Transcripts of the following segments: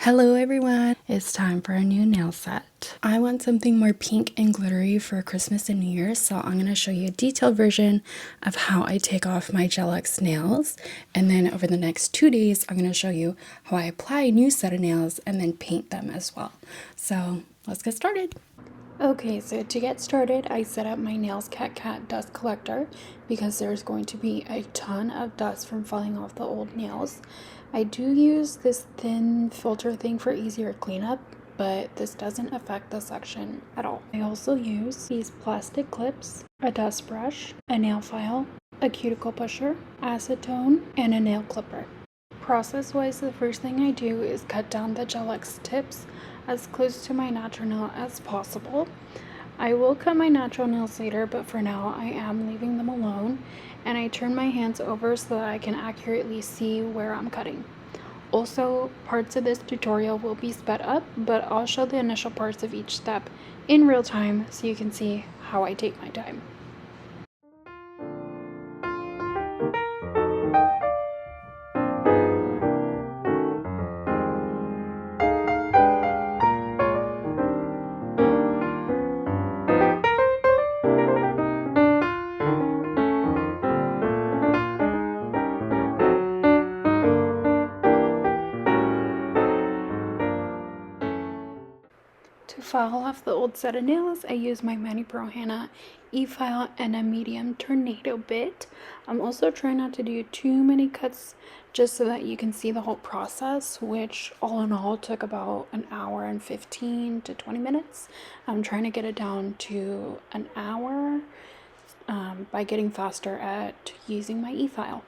Hello everyone, it's time for a new nail set. I want something more pink and glittery for Christmas and New Year's, so I'm going to show you a detailed version of how I take off my Gel X nails, and then over the next 2 days I'm going to show you how I apply a new set of nails and then paint them as well. So let's get started. Okay, so to get started, I set up my Nails Cat dust collector because there's going to be a ton of dust from falling off the old nails. I do use this thin filter thing for easier cleanup, but this doesn't affect the suction at all. I also use these plastic clips, a dust brush, a nail file, a cuticle pusher, acetone, and a nail clipper. Process-wise, the first thing I do is cut down the Gel X tips as close to my natural nail as possible. I will cut my natural nails later, but for now I am leaving them alone, and I turn my hands over so that I can accurately see where I'm cutting. Also, parts of this tutorial will be sped up, but I'll show the initial parts of each step in real time so you can see how I take my time. To file off the old set of nails, I use my Mani Pro Hannah e-file and a medium tornado bit. I'm also trying not to do too many cuts just so that you can see the whole process, which all in all took about an hour and 15 to 20 minutes. I'm trying to get it down to an hour by getting faster at using my e-file.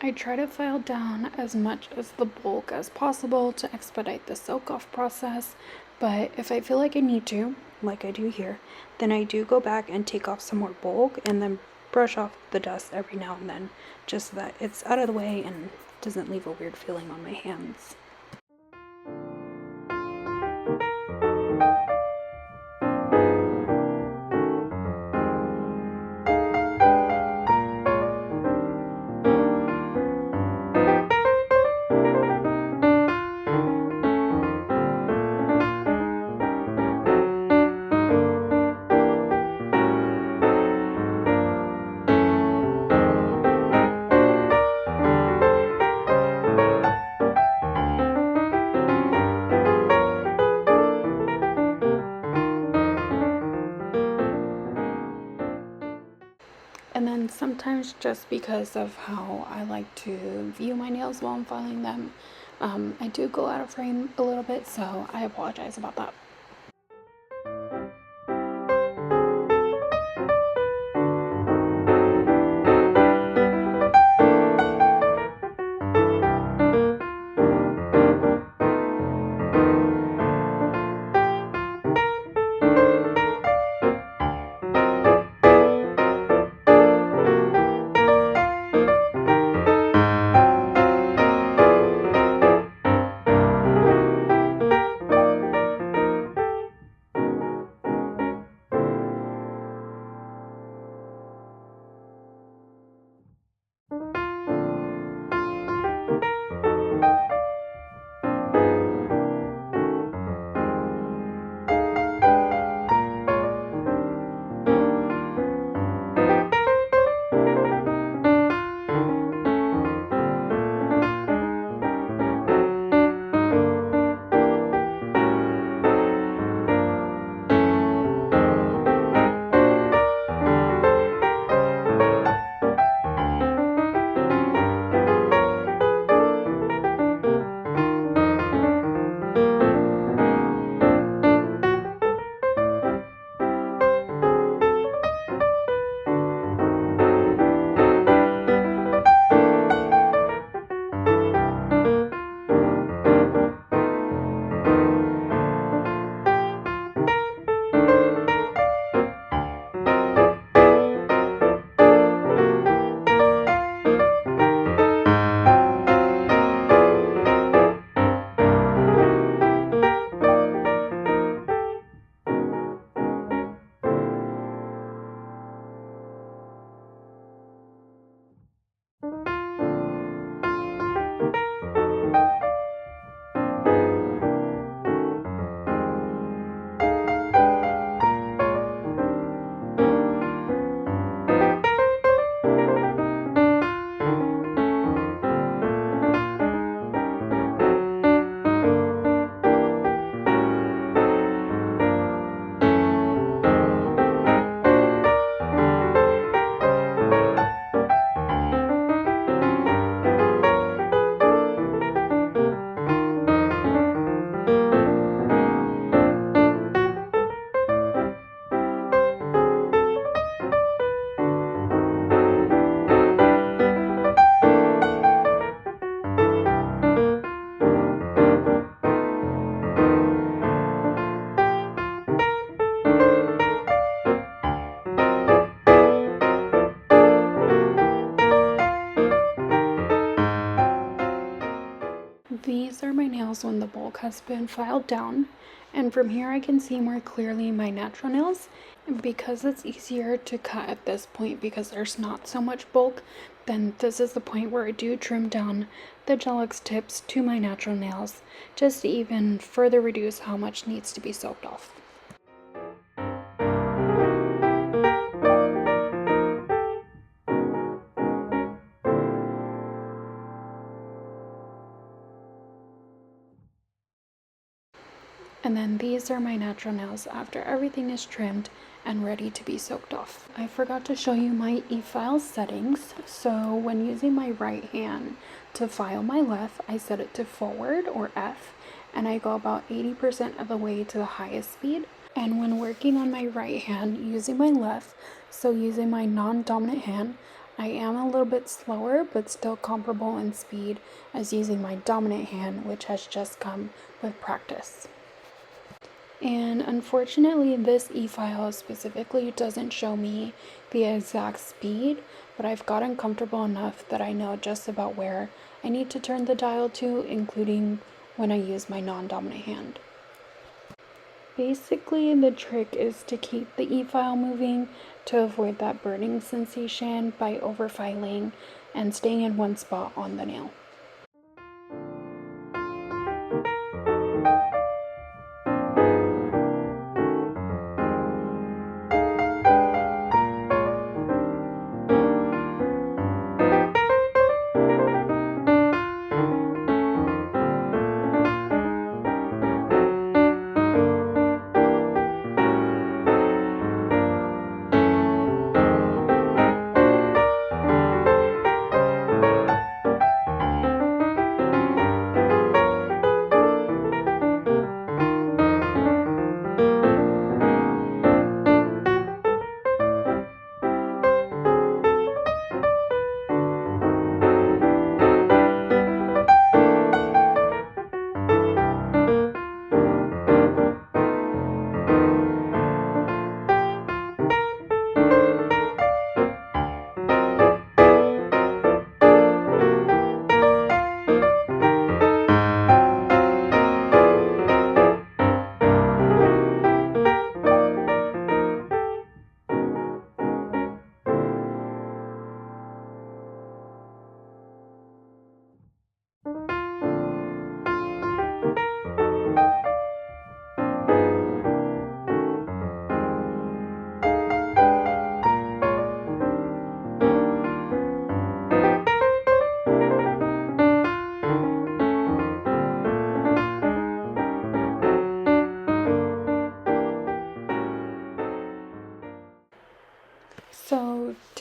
I try to file down as much as the bulk as possible to expedite the soak off process, but if I feel like I need to, like I do here, then I do go back and take off some more bulk and then brush off the dust every now and then, just so that it's out of the way and doesn't leave a weird feeling on my hands. And then sometimes, just because of how I like to view my nails while I'm filing them, I do go out of frame a little bit, so I apologize about that. These are my nails when the bulk has been filed down, and from here I can see more clearly my natural nails. And because it's easier to cut at this point because there's not so much bulk, then this is the point where I do trim down the Gel-X tips to my natural nails just to even further reduce how much needs to be soaked off. And then these are my natural nails after everything is trimmed and ready to be soaked off. I forgot to show you my e-file settings. So when using my right hand to file my left, I set it to forward or F, and I go about 80% of the way to the highest speed. And when working on my right hand using my left, so using my non-dominant hand, I am a little bit slower but still comparable in speed as using my dominant hand, which has just come with practice. And unfortunately, this e-file specifically doesn't show me the exact speed, but I've gotten comfortable enough that I know just about where I need to turn the dial to, including when I use my non-dominant hand. Basically, the trick is to keep the e-file moving to avoid that burning sensation by overfiling and staying in one spot on the nail.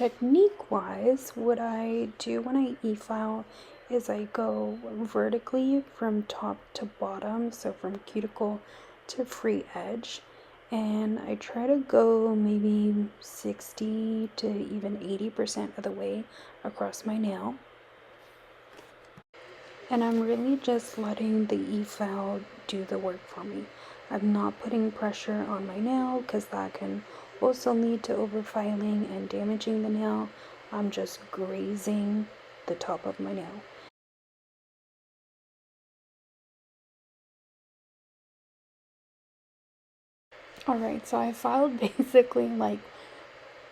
technique wise, what I do when I e-file is I go vertically from top to bottom, so from cuticle to free edge, and I try to go maybe 60 to even 80% of the way across my nail. And I'm really just letting the e-file do the work for me. I'm not putting pressure on my nail because that can also lead to overfiling and damaging the nail. I'm just grazing the top of my nail. Alright, so I filed basically like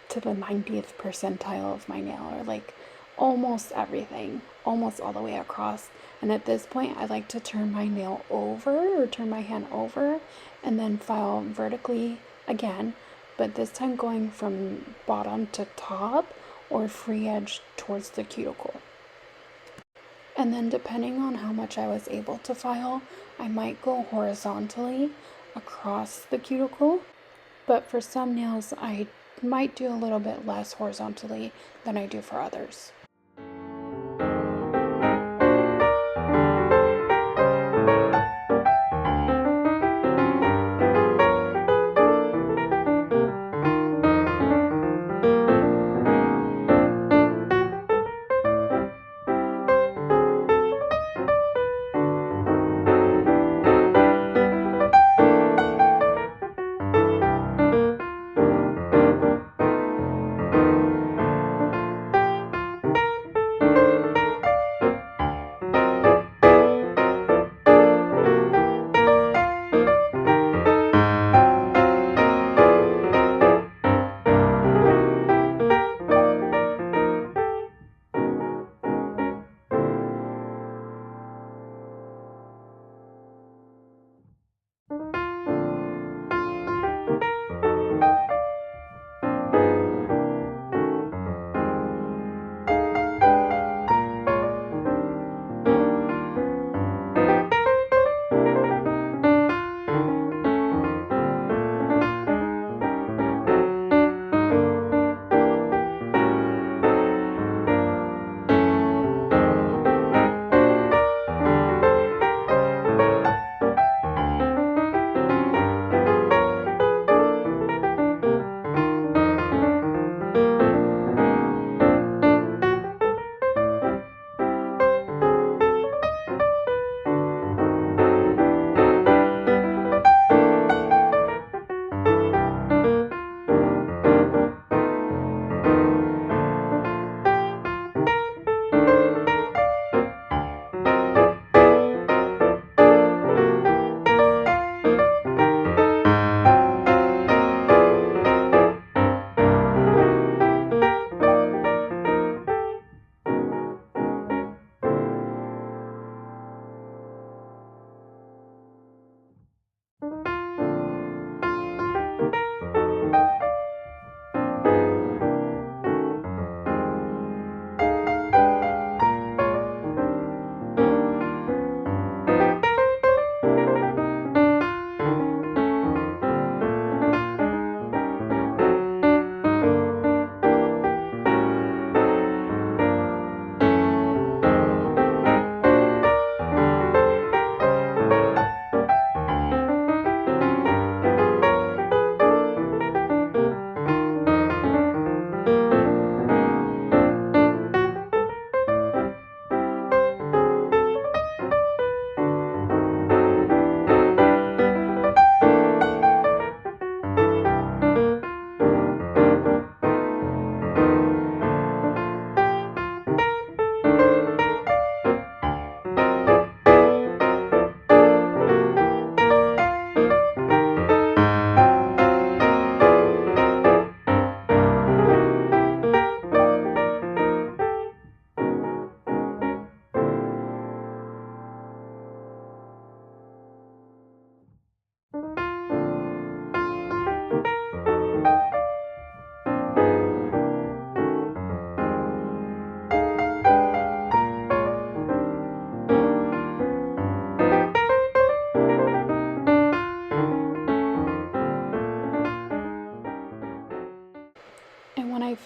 to the 90th percentile of my nail, or like almost everything, almost all the way across. And at this point, I like to turn my nail over, or turn my hand over, and then file vertically again, but this time going from bottom to top or free edge towards the cuticle. And then depending on how much I was able to file, I might go horizontally across the cuticle. But for some nails, I might do a little bit less horizontally than I do for others.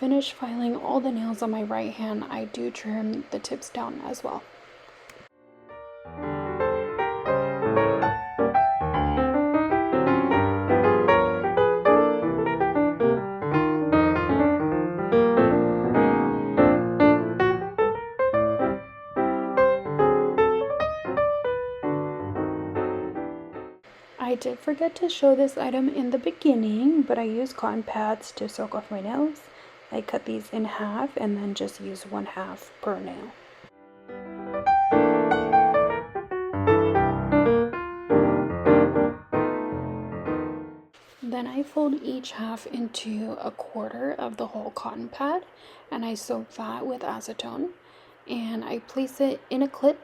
finish filing all the nails on my right hand, I do trim the tips down as well. I did forget to show this item in the beginning, but I use cotton pads to soak off my nails. I cut these in half and then just use 1/2 per nail. Then I fold each half into 1/4 of the whole cotton pad, and I soak that with acetone, and I place it in a clip.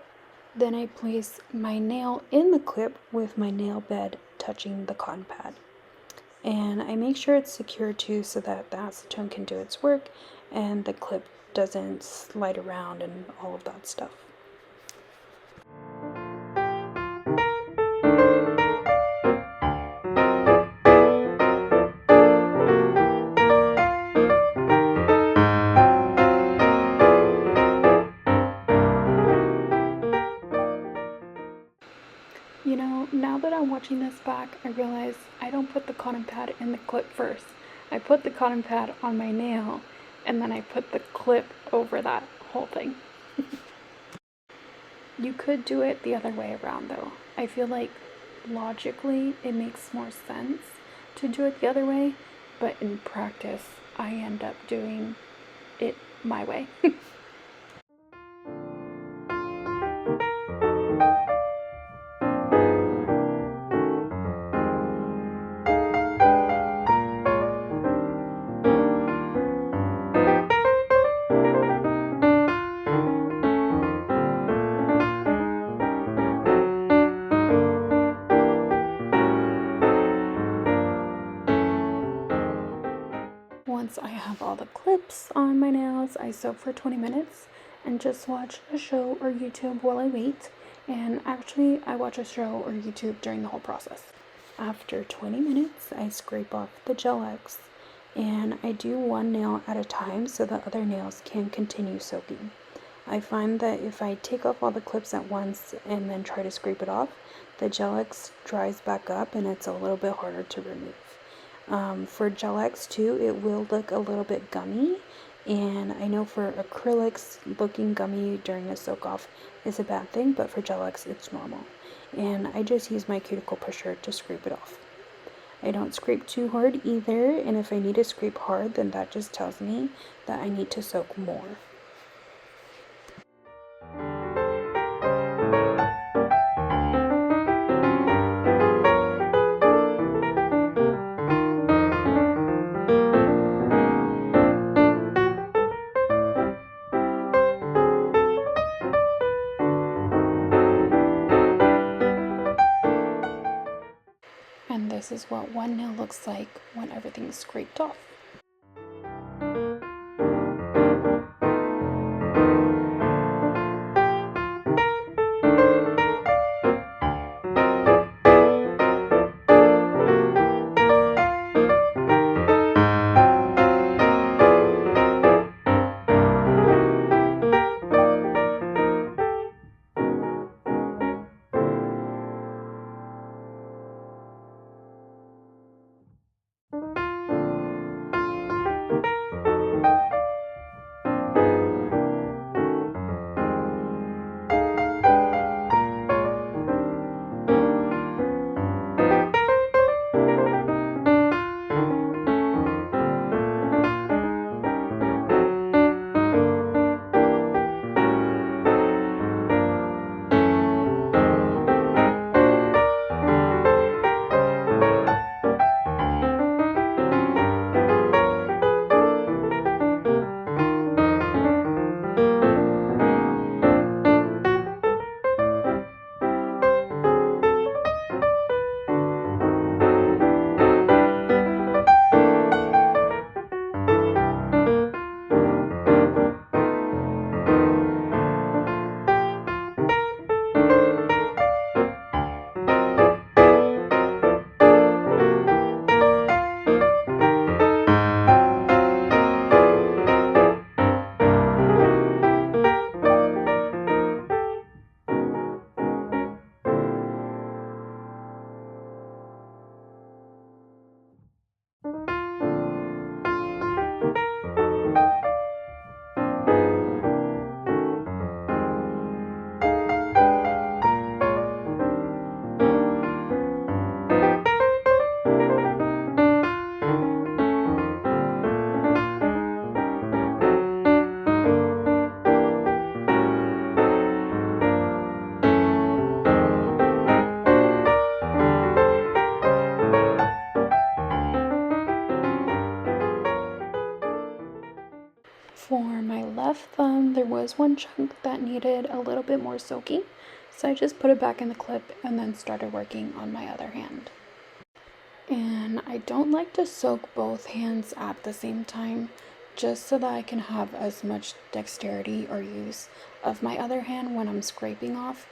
Then I place my nail in the clip with my nail bed touching the cotton pad. And I make sure it's secure too so that the acetone can do its work and the clip doesn't slide around and all of that stuff. You know, now that I'm watching this back, I realize I don't put the cotton pad in the clip first. I put the cotton pad on my nail, and then I put the clip over that whole thing. You could do it the other way around though. I feel like logically it makes more sense to do it the other way, but in practice I end up doing it my way. Once I have all the clips on my nails, I soak for 20 minutes and just watch a show or YouTube while I wait. And actually, I watch a show or YouTube during the whole process. After 20 minutes, I scrape off the gel X, and I do one nail at a time so the other nails can continue soaking. I find that if I take off all the clips at once and then try to scrape it off, the gel X dries back up and it's a little bit harder to remove. For gel X too, it will look a little bit gummy, and I know for acrylics, looking gummy during a soak off is a bad thing, but for gel X it's normal. And I just use my cuticle pusher to scrape it off. I don't scrape too hard either, and if I need to scrape hard, then that just tells me that I need to soak more. And this is what one nail looks like when everything's scraped off. left thumb, there was one chunk that needed a little bit more soaking, so I just put it back in the clip and then started working on my other hand. And I don't like to soak both hands at the same time, just so that I can have as much dexterity or use of my other hand when I'm scraping off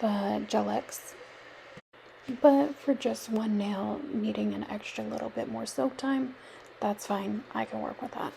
the Gel-X. But for just one nail needing an extra little bit more soak time, that's fine. I can work with that.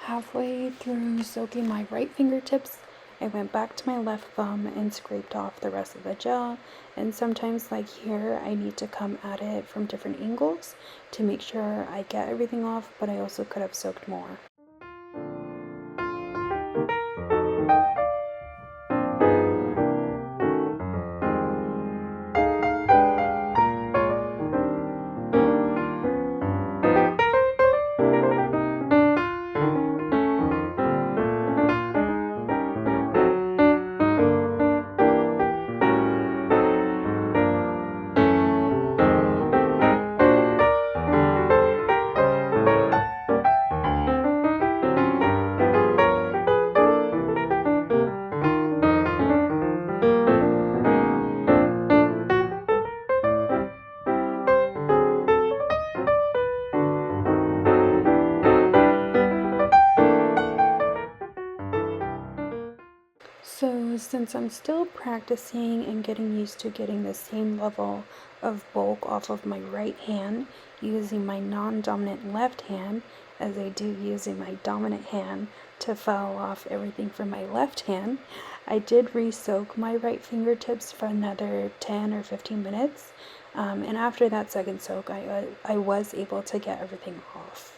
Halfway through soaking my right fingertips, I went back to my left thumb and scraped off the rest of the gel. And sometimes, like here, I need to come at it from different angles to make sure I get everything off, but I also could have soaked more. So since I'm still practicing and getting used to getting the same level of bulk off of my right hand using my non-dominant left hand as I do using my dominant hand to file off everything from my left hand, I did re-soak my right fingertips for another 10 or 15 minutes. And after that second soak, I was able to get everything off.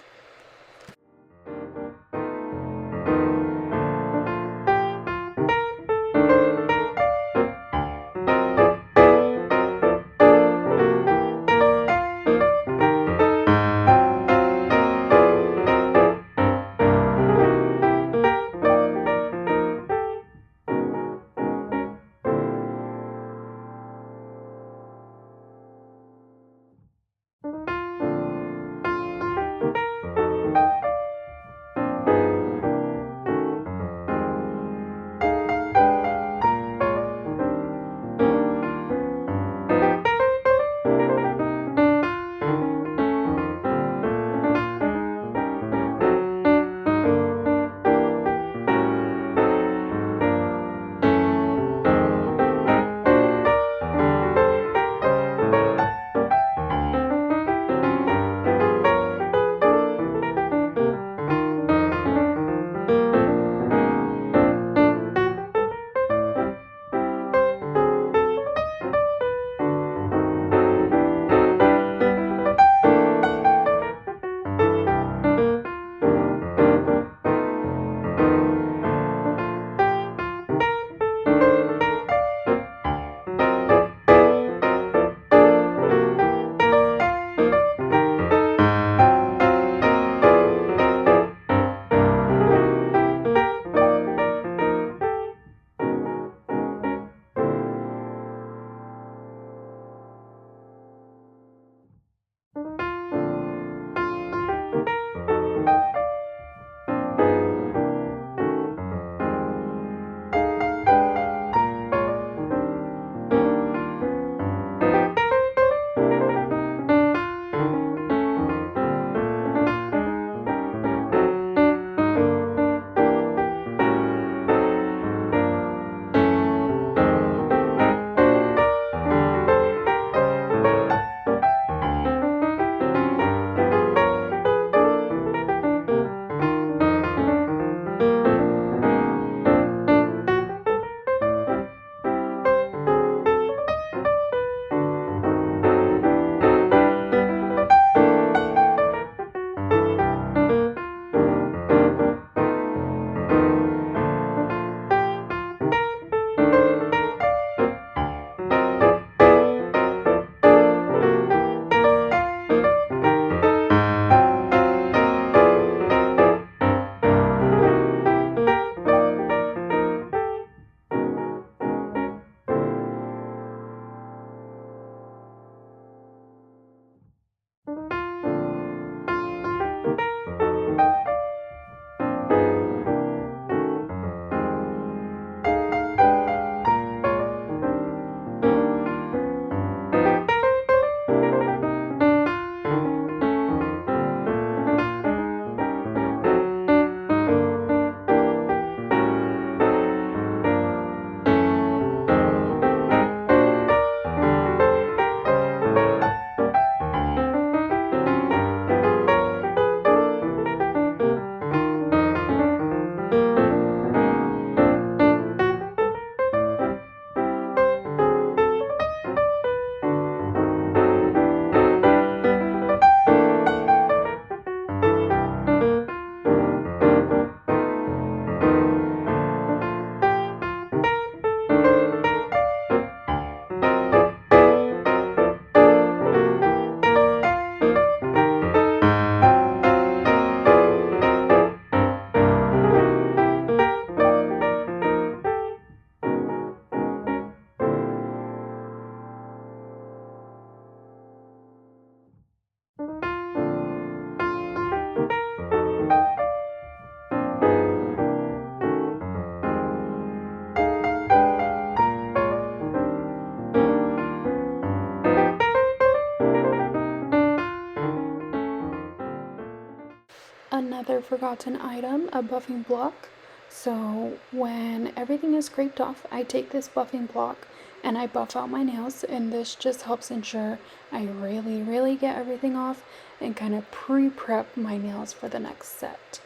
another forgotten item, a buffing block. So when everything is scraped off, I take this buffing block and I buff out my nails, and this just helps ensure I really get everything off and kind of pre-prep my nails for the next set.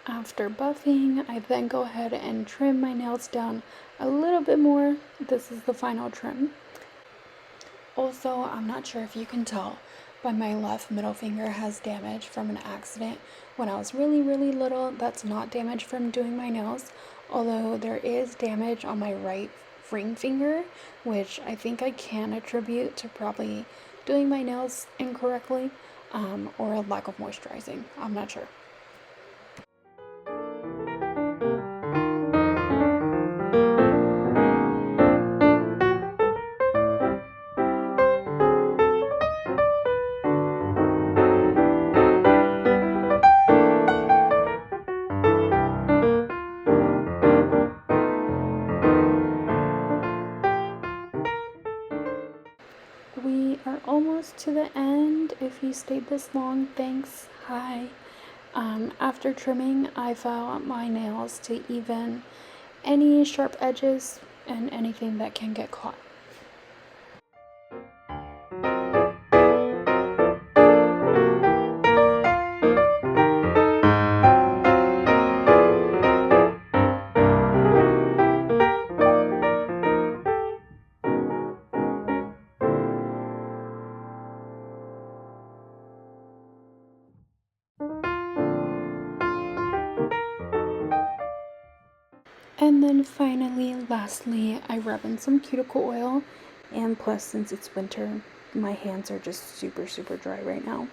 After buffing, I then go ahead and trim my nails down a little bit more. This is the final trim. Also, I'm not sure if you can tell, but my left middle finger has damage from an accident when I was really little. That's not damage from doing my nails, although there is damage on my right ring finger, which I think I can attribute to probably doing my nails incorrectly, or a lack of moisturizing. I'm not sure. We are almost to the end. If you stayed this long, thanks. Hi. After trimming, I file my nails to even any sharp edges and anything that can get caught. And then finally, lastly, I rub in some cuticle oil, and plus since it's winter, my hands are just super dry right now.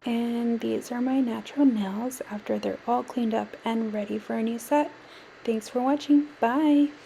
And these are my natural nails after they're all cleaned up and ready for a new set. Thanks for watching. Bye!